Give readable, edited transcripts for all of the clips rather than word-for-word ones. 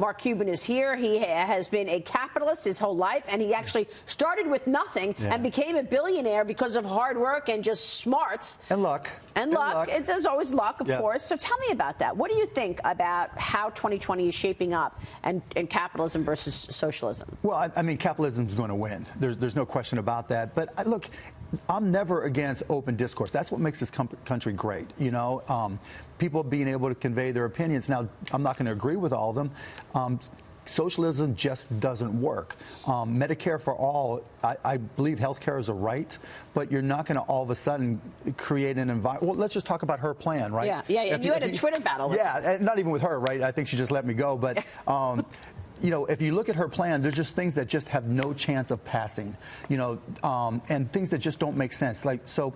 Mark Cuban is here. He has been a capitalist his whole life, and he actually started with nothing and became a billionaire because of hard work and just smarts. And luck. And luck. There's always luck, of course. So tell me about that. What do you think about how 2020 is shaping up and countalism versus socialism? Well, I mean, capitalism is going to win. There's no question about that. But look, I'm never against open discourse. That's what makes this country great. You know, people being able to convey their opinions. Now, I'm not going to agree with all of them. Socialism just doesn't work. Medicare for all, I believe health care is a right, but you're not going to all of a sudden create an environment. Well, let's just talk about her plan, right? Yeah. And you had a Twitter battle. Yeah, not even with her, right? I think she just let me go. But you know, if you look at her plan, there's just things that just have no chance of passing, you know, and things that just don't make sense. Like, so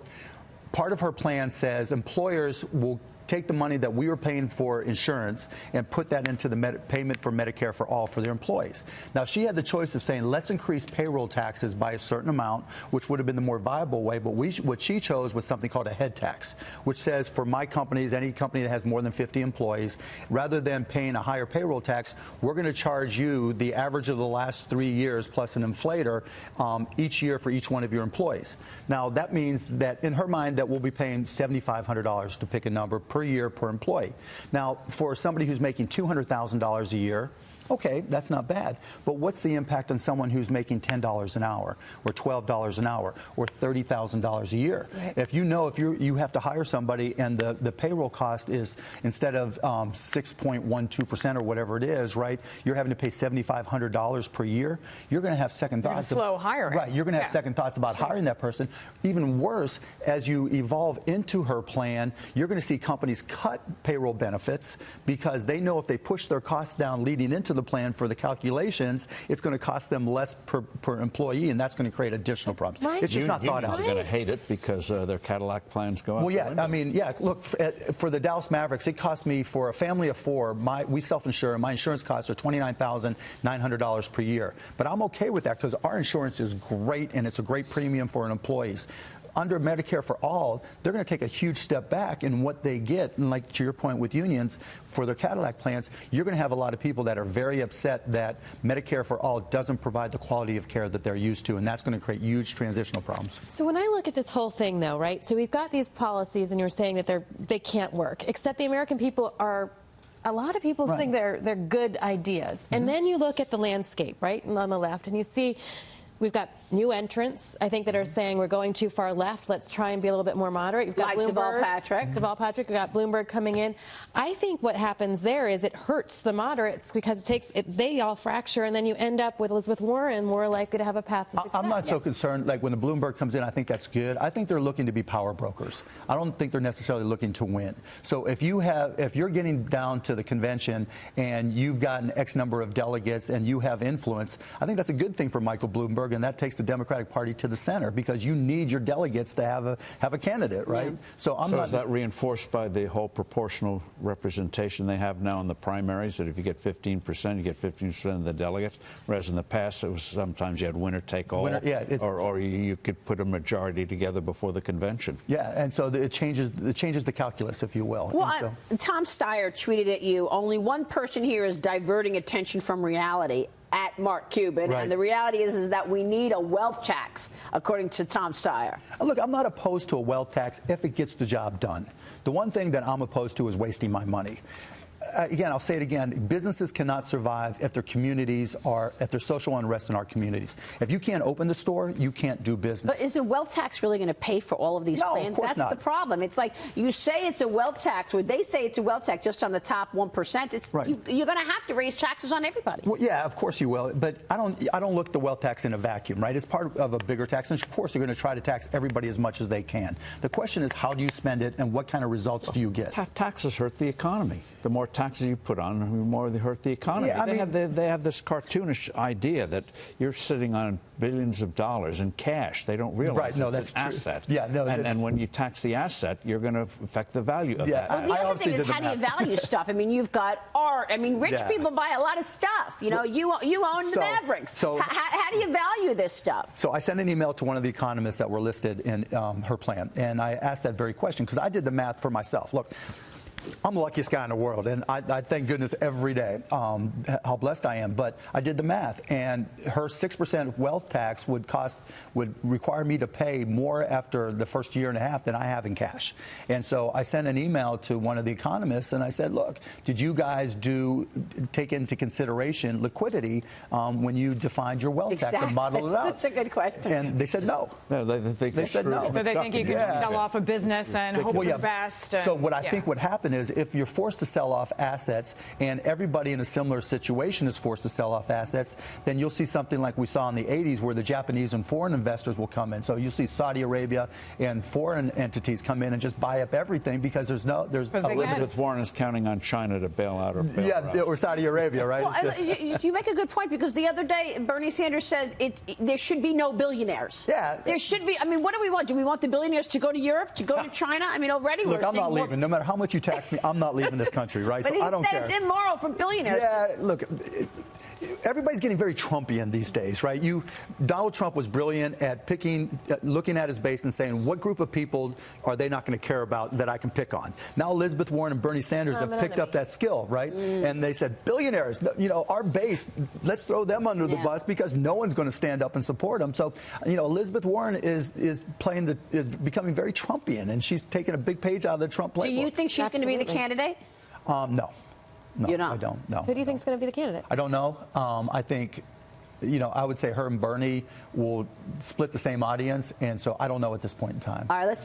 part of her plan says employers will take the money that we were paying for insurance and put that into the payment for Medicare for all for their employees. Now, she had the choice of saying, let's increase payroll taxes by a certain amount, which would have been the more viable way. But what she chose was something called a head tax, which says for my companies, any company that has more than 50 employees, rather than paying a higher payroll tax, we're going to charge you the average of the last 3 years plus an inflator each year for each one of your employees. Now, that means that in her mind that we'll be paying $7,500 to pick a number per year per employee. Now, for somebody who's making $200,000 a year, okay, that's not bad. But what's the impact on someone who's making $10 an hour or $12 an hour or $30,000 a year? Right. If you know if you have to hire somebody and the payroll cost is, instead of 6.12% or whatever it is, right, you're having to pay $7,500 per year, you're going to have second thoughts. Slow hiring. Right, you're going to have second thoughts about hiring that person. Even worse, as you evolve into her plan, you're going to see companies cut payroll benefits because they know if they push their costs down leading into the plan for the calculations, it's going to cost them less per employee, and that's going to create additional problems. It's just not thought out. Unions are going to hate it because their Cadillac plans go out. Well, yeah, I mean, yeah, look, for the Dallas Mavericks, it cost me, for a family of four, we self-insure, my insurance costs are $29,900 per year. But I'm okay with that because our insurance is great, and it's a great premium for our employees. Under Medicare for all, they're going to take a huge step back in what they get. And like to your point with unions, for their Cadillac plans, you're going to have a lot of people that are very upset that Medicare for all doesn't provide the quality of care that they're used to, and that's going to create huge transitional problems. So when I look at this whole thing, though, right, so we've got these policies, and you're saying that they can't work, except the American people are... A lot of people think they're good ideas. And then you look at the landscape, right, on the left, and you see we've got new entrants, I think, that are saying we're going too far left. Let's try and be a little bit more moderate. You've got like Bloomberg, Deval Patrick. We've got Bloomberg coming in. I think what happens there is it hurts the moderates because they all fracture, and then you end up with Elizabeth Warren more likely to have a path to success. I'm not so concerned. Like when the Bloomberg comes in, I think that's good. I think they're looking to be power brokers. I don't think they're necessarily looking to win. So if you're getting down to the convention and you've gotten X number of delegates and you have influence, I think that's a good thing for Michael Bloomberg, and that takes the Democratic Party to the center because you need your delegates to have a candidate, right? Yeah. So is that reinforced by the whole proportional representation they have now in the primaries, that if you get 15%, you get 15% of the delegates, whereas in the past it was sometimes you had winner take all, or you could put a majority together before the convention. Yeah, and so it changes the calculus, if you will. Well, Tom Steyer tweeted at you, only one person here is diverting attention from reality, at Mark Cuban, and the reality is that we need a wealth tax, according to Tom Steyer. Look, I'm not opposed to a wealth tax if it gets the job done. The one thing that I'm opposed to is wasting my money. Again, I'll say it again, businesses cannot survive if their communities if there's social unrest in our communities. If you can't open the store, you can't do business. But is a wealth tax really going to pay for all of these plans? No, of course not. That's the problem. It's like you say it's a wealth tax, or they say it's a wealth tax just on the top 1%. You're going to have to raise taxes on everybody. Well, yeah, of course you will. But I don't look at the wealth tax in a vacuum, right? It's part of a bigger tax. And of course, you're going to try to tax everybody as much as they can. The question is, how do you spend it and what kind of results do you get? Taxes hurt the economy. The more taxes you put on, the more they hurt the economy. Yeah, they have this cartoonish idea that you're sitting on billions of dollars in cash. They don't realize it's an asset. Yeah, no, and when you tax the asset, you're going to affect the value of that. Well, the other thing is, how do you value stuff? I mean, you've got art. I mean, rich people buy a lot of stuff. You know, you own the Mavericks. So how do you value this stuff? So I sent an email to one of the economists that were listed in her plan, and I asked that very question because I did the math for myself. Look, I'm the luckiest guy in the world, and I thank goodness every day how blessed I am. But I did the math, and her 6% wealth tax would require me to pay more after the first year and a half than I have in cash. And so I sent an email to one of the economists, and I said, look, did you guys take into consideration liquidity when you defined your wealth tax and modeled it out? That's a good question. And they said no. No, they said no. So they think you can just sell off a business and hope for the best. So what I think would happen is if you're forced to sell off assets, and everybody in a similar situation is forced to sell off assets, then you'll see something like we saw in the 80s where the Japanese and foreign investors will come in. So you'll see Saudi Arabia and foreign entities come in and just buy up everything because there's Elizabeth Warren is counting on China to bail out her or Saudi Arabia, right? Well, you make a good point, because the other day Bernie Sanders said there should be no billionaires. Yeah. There should be. I mean, what do we want? Do we want the billionaires to go to Europe, to go to China? I mean, already Look, we're I'm not leaving. No matter how much you tax me, I'm not leaving this country, right? But so I don't care. But he said it's immoral for billionaires. Yeah, look, everybody's getting very Trumpian these days, right? Donald Trump was brilliant at looking at his base and saying, what group of people are they not going to care about that I can pick on? Now Elizabeth Warren and Bernie Sanders have picked up that skill, right? And they said, billionaires, our base, let's throw them under the bus because no one's going to stand up and support them. So, Elizabeth Warren is becoming very Trumpian, and she's taking a big page out of the Trump playbook. Do you think she's going to be the candidate? No. No, you don't? I don't. No. Who do you think is going to be the candidate? I don't know. I think, I would say her and Bernie will split the same audience, and so I don't know at this point in time. All right, let's